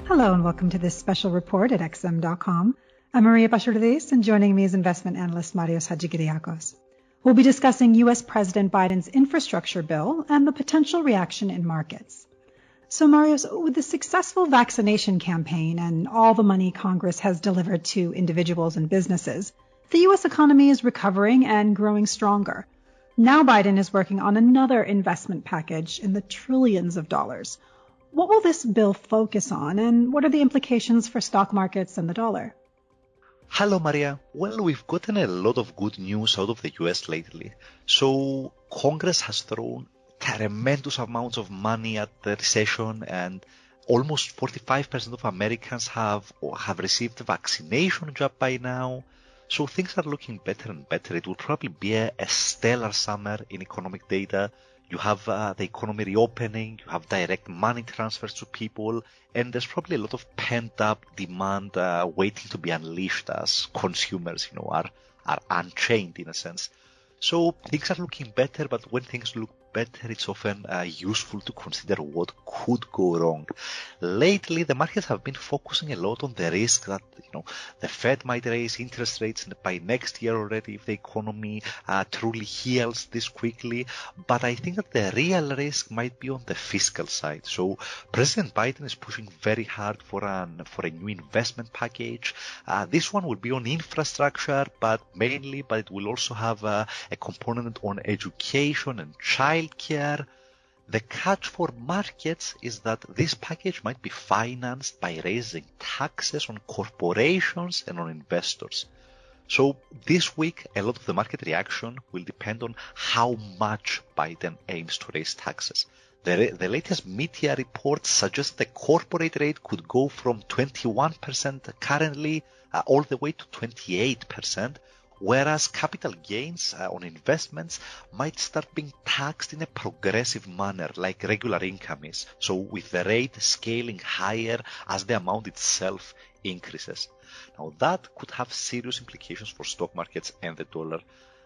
Hello and welcome to this special report at XM.com. I'm Maria Bashardis, and joining me is investment analyst Marios Hadjikyriacos. We'll be discussing U.S. President Biden's infrastructure bill and the potential reaction in markets. So Marios, with the successful vaccination campaign and all the money Congress has delivered to individuals and businesses, the U.S. economy is recovering and growing stronger. Now Biden is working on another investment package in the trillions of dollars. What will this bill focus on, and what are the implications for stock markets and the dollar? Hello, Maria. Well, we've gotten a lot of good news out of the US lately. So Congress has thrown tremendous amounts of money at the recession, and almost 45% of Americans have received the vaccination jab by now. So things are looking better and better. It will probably be a stellar summer in economic data. You have the economy reopening, you have direct money transfers to people, and there's probably a lot of pent-up demand waiting to be unleashed as consumers, are unchained in a sense. So things are looking better, but when things look better, it's often useful to consider what could go wrong. Lately, the markets have been focusing a lot on the risk that, the Fed might raise interest rates by next year already if the economy truly heals this quickly. But I think that the real risk might be on the fiscal side. So President Biden is pushing very hard for a new investment package. This one will be on infrastructure, but it will also have a component on education and childcare. The catch for markets is that this package might be financed by raising taxes on corporations and on investors. So this week, a lot of the market reaction will depend on how much Biden aims to raise taxes. The latest media reports suggest the corporate rate could go from 21% currently all the way to 28%. Whereas capital gains on investments might start being taxed in a progressive manner like regular income is, so with the rate scaling higher as the amount itself increases. Now that could have serious implications for stock markets and the dollar.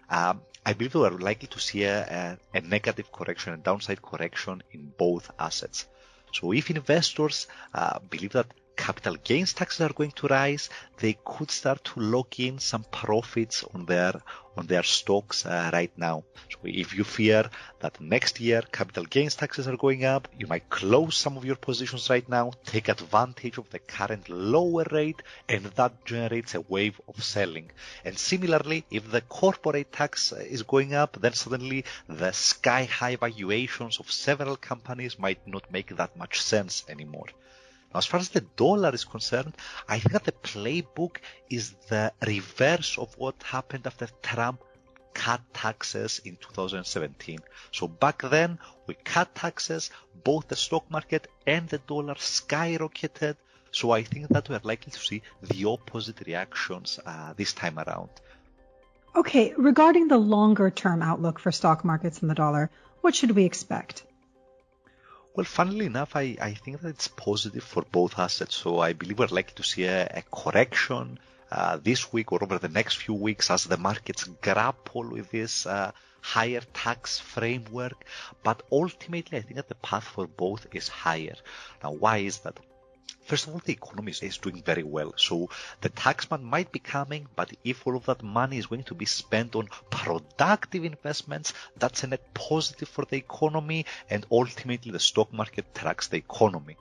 I believe we are likely to see a negative correction, a downside correction in both assets. So if investors believe that capital gains taxes are going to rise, they could start to lock in some profits on their stocks right now. So if you fear that next year capital gains taxes are going up, you might close some of your positions right now, take advantage of the current lower rate, and that generates a wave of selling. And similarly, if the corporate tax is going up, then suddenly the sky-high valuations of several companies might not make that much sense anymore. Now, as far as the dollar is concerned, I think that the playbook is the reverse of what happened after Trump cut taxes in 2017. So back then, we cut taxes, both the stock market and the dollar skyrocketed. So I think that we are likely to see the opposite reactions this time around. Okay, regarding the longer-term outlook for stock markets and the dollar, what should we expect? Well, funnily enough, I think that it's positive for both assets. So I believe we're likely to see a correction this week or over the next few weeks as the markets grapple with this higher tax framework. But ultimately, I think that the path for both is higher. Now, why is that? First of all, the economy is doing very well. So the tax man might be coming, but if all of that money is going to be spent on productive investments, that's a net positive for the economy, and ultimately the stock market tracks the economy.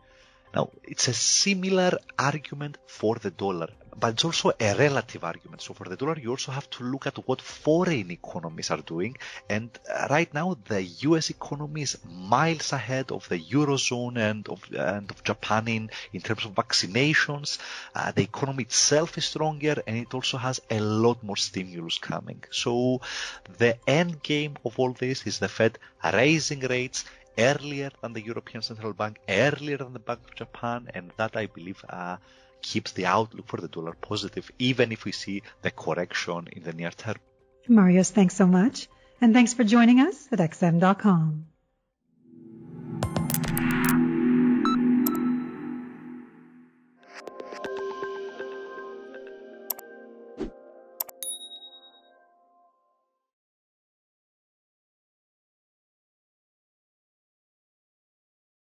Now, it's a similar argument for the dollar, but it's also a relative argument. So for the dollar, you also have to look at what foreign economies are doing. And right now, the US economy is miles ahead of the Eurozone and of Japan in terms of vaccinations. The economy itself is stronger, and it also has a lot more stimulus coming. So the end game of all this is the Fed raising rates earlier than the European Central Bank, earlier than the Bank of Japan, and that, I believe, keeps the outlook for the dollar positive, even if we see the correction in the near term. Marios, thanks so much. And thanks for joining us at XM.com.